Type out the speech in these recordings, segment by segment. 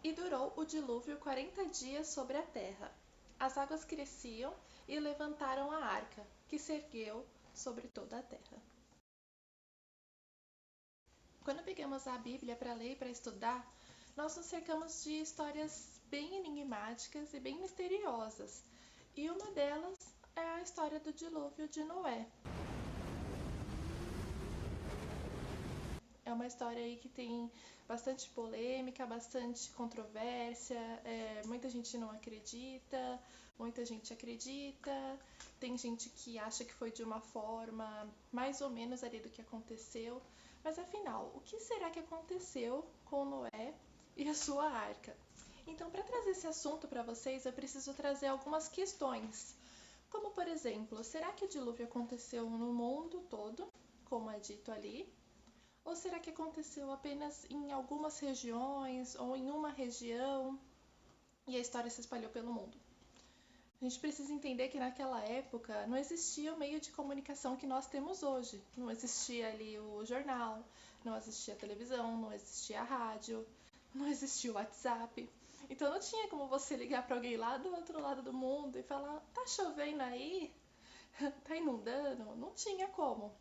E durou o dilúvio 40 dias sobre a terra. As águas cresciam e levantaram a arca, que se ergueu sobre toda a terra. Quando pegamos a Bíblia para ler e para estudar, nós nos cercamos de histórias bem enigmáticas e bem misteriosas. E uma delas é a história do dilúvio de Noé. É uma história aí que tem bastante polêmica, bastante controvérsia, muita gente não acredita, muita gente acredita, tem gente que acha que foi de uma forma mais ou menos ali do que aconteceu. Mas afinal, o que será que aconteceu com Noé e a sua arca? Então, para trazer esse assunto para vocês, eu preciso trazer algumas questões. Como, por exemplo, será que o dilúvio aconteceu no mundo todo, como é dito ali? Ou será que aconteceu apenas em algumas regiões ou em uma região e a história se espalhou pelo mundo? A gente precisa entender que naquela época não existia o meio de comunicação que nós temos hoje. Não existia ali o jornal, não existia a televisão, não existia a rádio, não existia o WhatsApp. Então não tinha como você ligar para alguém lá do outro lado do mundo e falar: tá chovendo aí? Tá inundando? Não tinha como.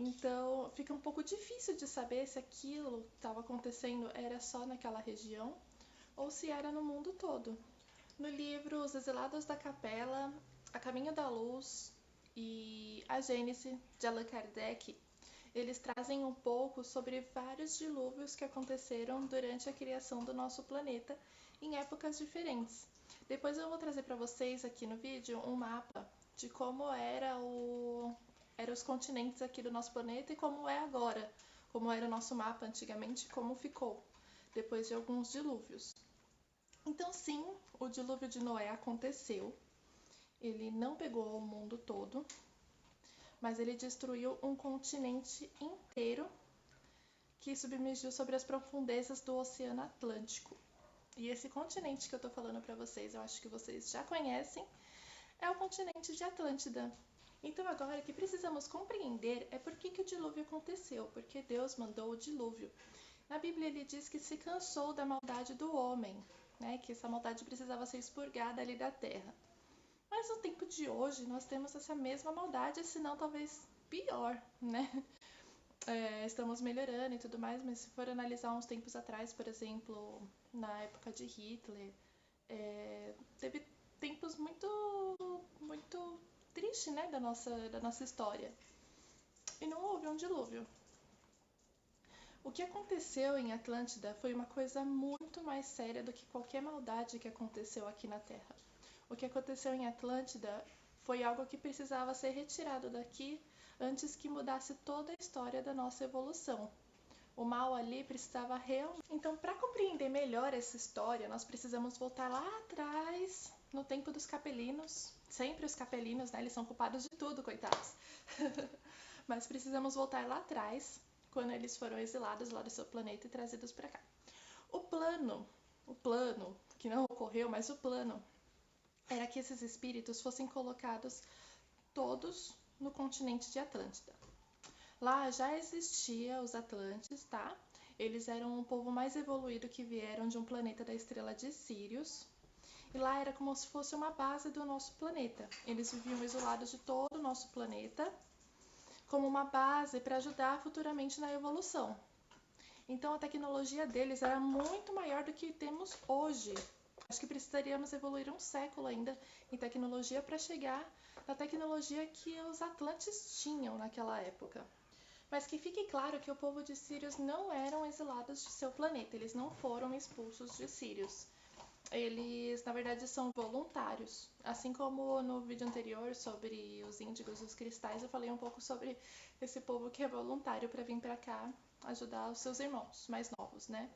Então fica um pouco difícil de saber se aquilo que estava acontecendo era só naquela região ou se era no mundo todo. No livro Os Exilados da Capela, A Caminho da Luz e A Gênese, de Allan Kardec, eles trazem um pouco sobre vários dilúvios que aconteceram durante a criação do nosso planeta em épocas diferentes. Depois eu vou trazer para vocês aqui no vídeo um mapa de como eram os continentes aqui do nosso planeta e como é agora, como era o nosso mapa antigamente e como ficou depois de alguns dilúvios. Então sim, o dilúvio de Noé aconteceu, ele não pegou o mundo todo, mas ele destruiu um continente inteiro que submergiu sobre as profundezas do Oceano Atlântico. E esse continente que eu tô falando para vocês, eu acho que vocês já conhecem, é o continente de Atlântida. Então agora o que precisamos compreender é por que o dilúvio aconteceu, porque Deus mandou o dilúvio. Na Bíblia ele diz que se cansou da maldade do homem, né, que essa maldade precisava ser expurgada ali da terra. Mas no tempo de hoje nós temos essa mesma maldade, se não talvez pior, né? Estamos melhorando e tudo mais, mas se for analisar uns tempos atrás, por exemplo, na época de Hitler, teve tempos muito tristes, né, da nossa história. E não houve um dilúvio. O que aconteceu em Atlântida foi uma coisa muito mais séria do que qualquer maldade que aconteceu aqui na Terra. O que aconteceu em Atlântida foi algo que precisava ser retirado daqui antes que mudasse toda a história da nossa evolução. O mal ali precisava realmente. Então, para compreender melhor essa história, nós precisamos voltar lá atrás, no tempo dos capelinos. Sempre os capelinos, né? Eles são culpados de tudo, coitados. Mas precisamos voltar lá atrás, quando eles foram exilados lá do seu planeta e trazidos para cá. O plano, que não ocorreu, mas o plano era que esses espíritos fossem colocados todos no continente de Atlântida. Lá já existia os Atlantes, tá? Eles eram um povo mais evoluído que vieram de um planeta da estrela de Sirius. E lá era como se fosse uma base do nosso planeta. Eles viviam isolados de todo o nosso planeta, como uma base para ajudar futuramente na evolução. Então a tecnologia deles era muito maior do que temos hoje. Acho que precisaríamos evoluir um século ainda em tecnologia para chegar na tecnologia que os Atlantes tinham naquela época. Mas que fique claro que o povo de Sirius não eram exilados de seu planeta, eles não foram expulsos de Sirius. Eles, na verdade, são voluntários. Assim como no vídeo anterior sobre os índigos e os cristais, eu falei um pouco sobre esse povo que é voluntário para vir para cá ajudar os seus irmãos mais novos, né?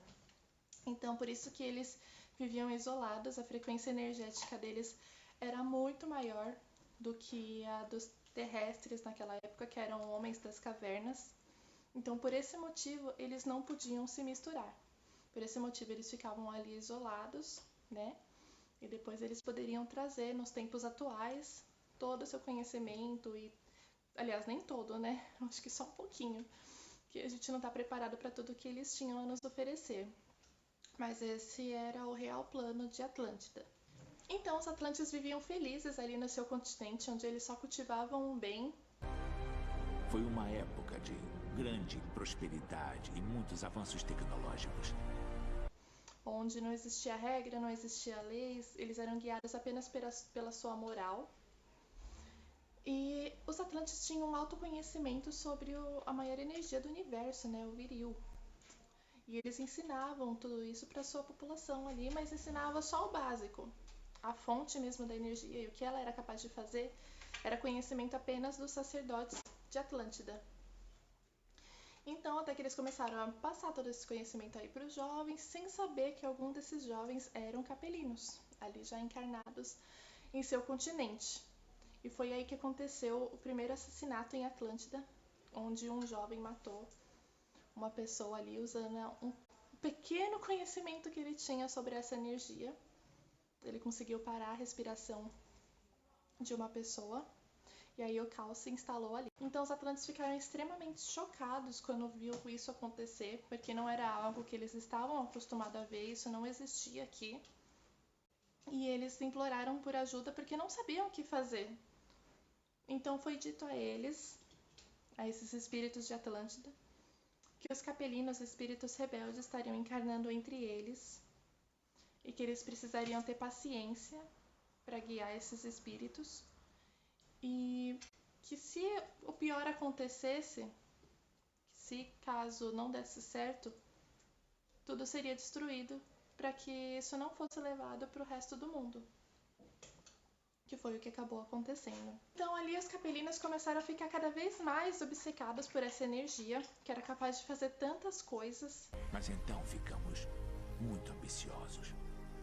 Então, por isso que eles viviam isolados, a frequência energética deles era muito maior do que a dos terrestres naquela época, que eram homens das cavernas. Então, por esse motivo, eles não podiam se misturar. Por esse motivo, eles ficavam ali isolados, né? E depois eles poderiam trazer, nos tempos atuais, todo o seu conhecimento e, aliás, nem todo, né? Acho que só um pouquinho, que a gente não está preparado para tudo que eles tinham a nos oferecer. Mas esse era o real plano de Atlântida. Então os Atlantes viviam felizes ali no seu continente, onde eles só cultivavam o bem. Foi uma época de grande prosperidade e muitos avanços tecnológicos. Onde não existia regra, não existia leis, eles eram guiados apenas pela sua moral. E os Atlantes tinham um autoconhecimento sobre a maior energia do universo, né, o Viril. E eles ensinavam tudo isso para sua população ali, mas ensinava só o básico. A fonte mesmo da energia e o que ela era capaz de fazer era conhecimento apenas dos sacerdotes de Atlântida. Então, até que eles começaram a passar todo esse conhecimento aí para os jovens, sem saber que algum desses jovens eram capelinos, ali já encarnados em seu continente. E foi aí que aconteceu o primeiro assassinato em Atlântida, onde um jovem matou uma pessoa ali usando um pequeno conhecimento que ele tinha sobre essa energia. Ele conseguiu parar a respiração de uma pessoa. E aí o caos se instalou ali. Então os Atlantes ficaram extremamente chocados quando viu isso acontecer, porque não era algo que eles estavam acostumados a ver, isso não existia aqui. E eles imploraram por ajuda porque não sabiam o que fazer. Então foi dito a eles, a esses espíritos de Atlântida, que os capelinos, espíritos rebeldes, estariam encarnando entre eles e que eles precisariam ter paciência para guiar esses espíritos. E que se o pior acontecesse, se caso não desse certo, tudo seria destruído para que isso não fosse levado para o resto do mundo. Que foi o que acabou acontecendo. Então ali os capelinos começaram a ficar cada vez mais obcecados por essa energia, que era capaz de fazer tantas coisas. Mas então ficamos muito ambiciosos,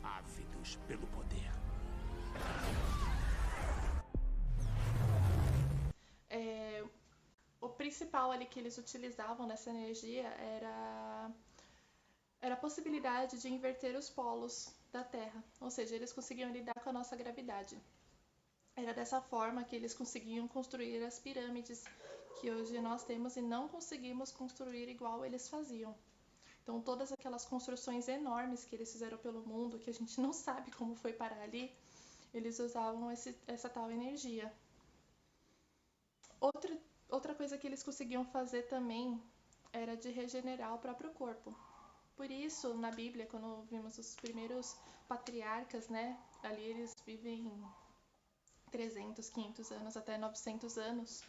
ávidos pelo poder. O principal ali que eles utilizavam nessa energia era a possibilidade de inverter os polos da Terra, ou seja, eles conseguiam lidar com a nossa gravidade. Era dessa forma que eles conseguiam construir as pirâmides que hoje nós temos e não conseguimos construir igual eles faziam. Então todas aquelas construções enormes que eles fizeram pelo mundo, que a gente não sabe como foi parar ali, eles usavam essa tal energia. Outra coisa que eles conseguiam fazer também era de regenerar o próprio corpo. Por isso, na Bíblia, quando vimos os primeiros patriarcas, né, ali eles vivem 300, 500 anos, até 900 anos.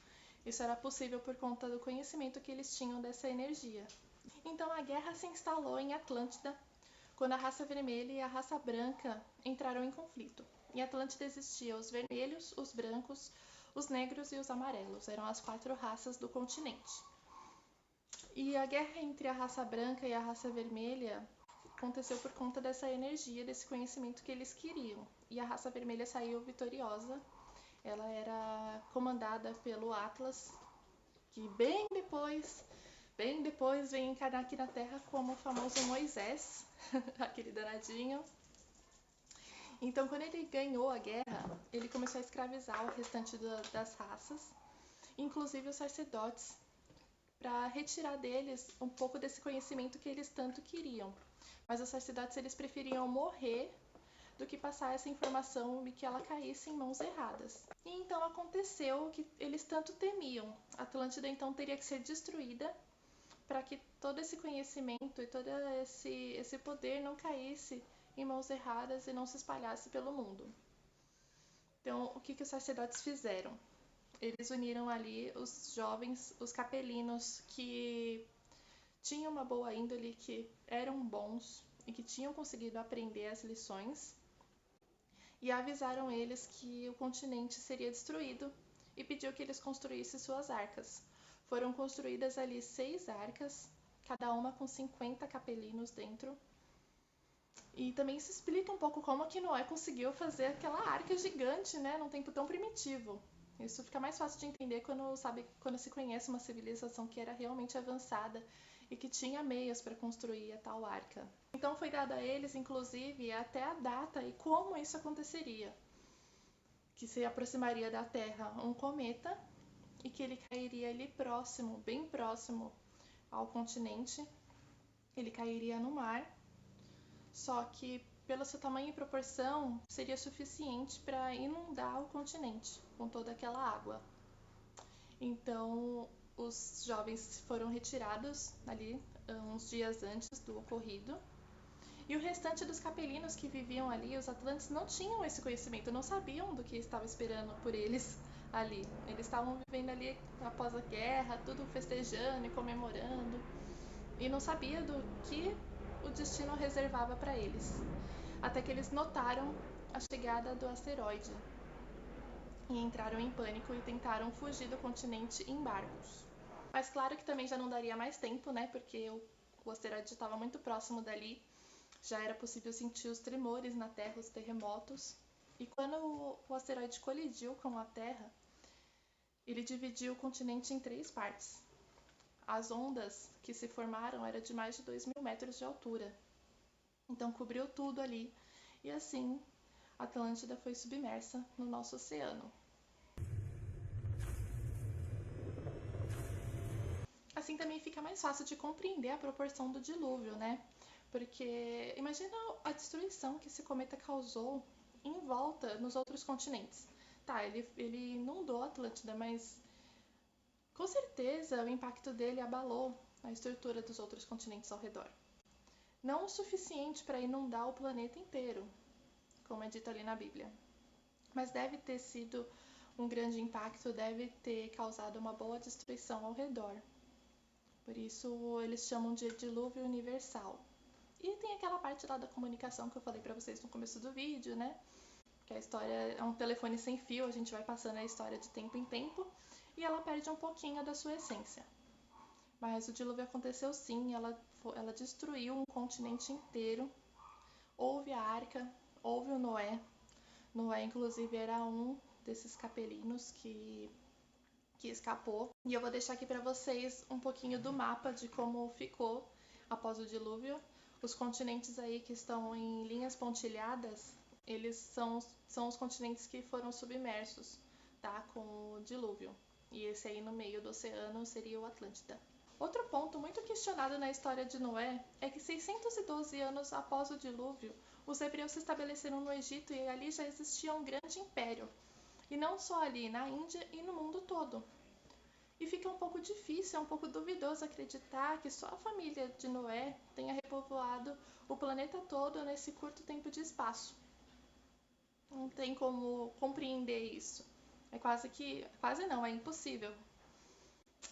Isso era possível por conta do conhecimento que eles tinham dessa energia. Então a guerra se instalou em Atlântida, quando a raça vermelha e a raça branca entraram em conflito. Em Atlântida existiam os vermelhos, os brancos, os negros e os amarelos. Eram as 4 raças do continente. E a guerra entre a raça branca e a raça vermelha aconteceu por conta dessa energia, desse conhecimento que eles queriam. E a raça vermelha saiu vitoriosa. Ela era comandada pelo Atlas, que bem depois vem encarnar aqui na Terra como o famoso Moisés, aquele danadinho. Então, quando ele ganhou a guerra, ele começou a escravizar o restante das raças, inclusive os sacerdotes, para retirar deles um pouco desse conhecimento que eles tanto queriam. Mas os sacerdotes eles preferiam morrer do que passar essa informação e que ela caísse em mãos erradas. E então aconteceu o que eles tanto temiam. A Atlântida então teria que ser destruída para que todo esse conhecimento e todo esse poder não caísse em mãos erradas e não se espalhasse pelo mundo. Então, o que os sacerdotes fizeram? Eles uniram ali os jovens, os capelinos que tinham uma boa índole, que eram bons e que tinham conseguido aprender as lições, e avisaram eles que o continente seria destruído e pediu que eles construíssem suas arcas. Foram construídas ali 6 arcas, cada uma com 50 capelinos dentro. E também se explica um pouco como que Noé conseguiu fazer aquela arca gigante, né, num tempo tão primitivo. Isso fica mais fácil de entender quando se conhece uma civilização que era realmente avançada e que tinha meios para construir a tal arca. Então foi dada a eles, inclusive, até a data e como isso aconteceria. Que se aproximaria da Terra um cometa e que ele cairia ali próximo, bem próximo ao continente. Ele cairia no mar só que pelo seu tamanho e proporção seria suficiente para inundar o continente com toda aquela água. Então os jovens foram retirados ali uns dias antes do ocorrido. E o restante dos capelinos que viviam ali, os atlantes, não tinham esse conhecimento, não sabiam do que estava esperando por eles ali. Eles estavam vivendo ali após a guerra, tudo festejando e comemorando, e não sabia do que o destino reservava para eles. Até que eles notaram a chegada do asteroide e entraram em pânico e tentaram fugir do continente em barcos. Mas claro que também já não daria mais tempo, né? Porque o asteroide estava muito próximo dali. Já era possível sentir os tremores na Terra, os terremotos. E quando o asteroide colidiu com a Terra, ele dividiu o continente em 3 partes. As ondas que se formaram eram de mais de 2.000 metros de altura. Então cobriu tudo ali. E assim, a Atlântida foi submersa no nosso oceano. Assim também fica mais fácil de compreender a proporção do dilúvio, né? Porque imagina a destruição que esse cometa causou em volta nos outros continentes. Tá, ele inundou a Atlântida, mas com certeza o impacto dele abalou a estrutura dos outros continentes ao redor. Não o suficiente para inundar o planeta inteiro, como é dito ali na Bíblia. Mas deve ter sido um grande impacto, deve ter causado uma boa destruição ao redor. Por isso eles chamam de dilúvio universal. E tem aquela parte lá da comunicação que eu falei pra vocês no começo do vídeo, né? Que a história é um telefone sem fio, a gente vai passando a história de tempo em tempo e ela perde um pouquinho da sua essência. Mas o dilúvio aconteceu sim, ela destruiu um continente inteiro. Houve a arca, houve o Noé. Noé, inclusive, era um desses capelinos que escapou. E eu vou deixar aqui para vocês um pouquinho do mapa de como ficou após o dilúvio. Os continentes aí que estão em linhas pontilhadas, eles são os continentes que foram submersos, tá, com o dilúvio. E esse aí no meio do oceano seria o Atlântida. Outro ponto muito questionado na história de Noé é que 612 anos após o dilúvio, os hebreus se estabeleceram no Egito e ali já existia um grande império. E não só ali, na Índia e no mundo todo. E fica um pouco difícil, é um pouco duvidoso acreditar que só a família de Noé tenha repovoado o planeta todo nesse curto tempo de espaço. Não tem como compreender isso. É quase não, é impossível.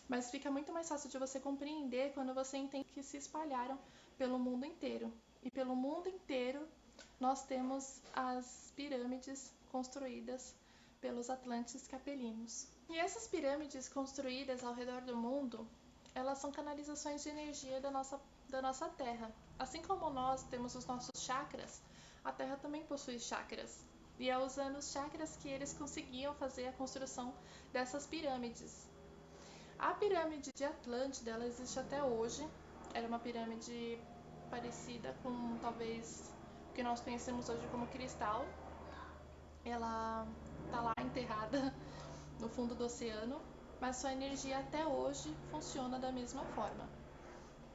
Mas fica muito mais fácil de você compreender quando você entende que se espalharam pelo mundo inteiro. E pelo mundo inteiro nós temos as pirâmides construídas pelos atlantes capelinos. E essas pirâmides construídas ao redor do mundo, elas são canalizações de energia da nossa Terra. Assim como nós temos os nossos chakras, a Terra também possui chakras. E é usando os chakras que eles conseguiam fazer a construção dessas pirâmides. A pirâmide de Atlântida, ela existe até hoje. Era uma pirâmide parecida com, talvez, o que nós conhecemos hoje como cristal. Ela está lá enterrada no fundo do oceano, mas sua energia até hoje funciona da mesma forma.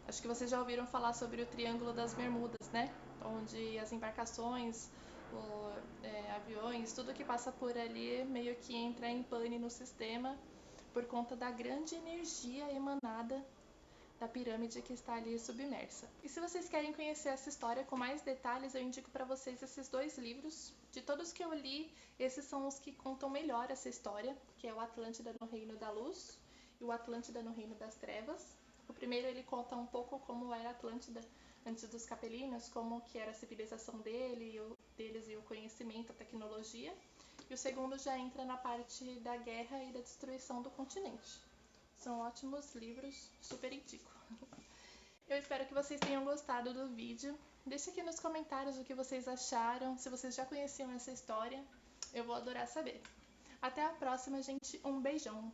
Acho que vocês já ouviram falar sobre o Triângulo das Bermudas, né? Onde as embarcações, aviões, tudo que passa por ali meio que entra em pane no sistema por conta da grande energia emanada da pirâmide que está ali submersa. E se vocês querem conhecer essa história com mais detalhes, eu indico para vocês esses 2 livros. De todos que eu li, esses são os que contam melhor essa história, que é o Atlântida no Reino da Luz e o Atlântida no Reino das Trevas. O primeiro ele conta um pouco como era a Atlântida antes dos capelinos, como que era a civilização deles e o conhecimento, a tecnologia. E o segundo já entra na parte da guerra e da destruição do continente. São ótimos livros, super indico. Eu espero que vocês tenham gostado do vídeo. Deixe aqui nos comentários o que vocês acharam, se vocês já conheciam essa história. Eu vou adorar saber. Até a próxima, gente. Um beijão!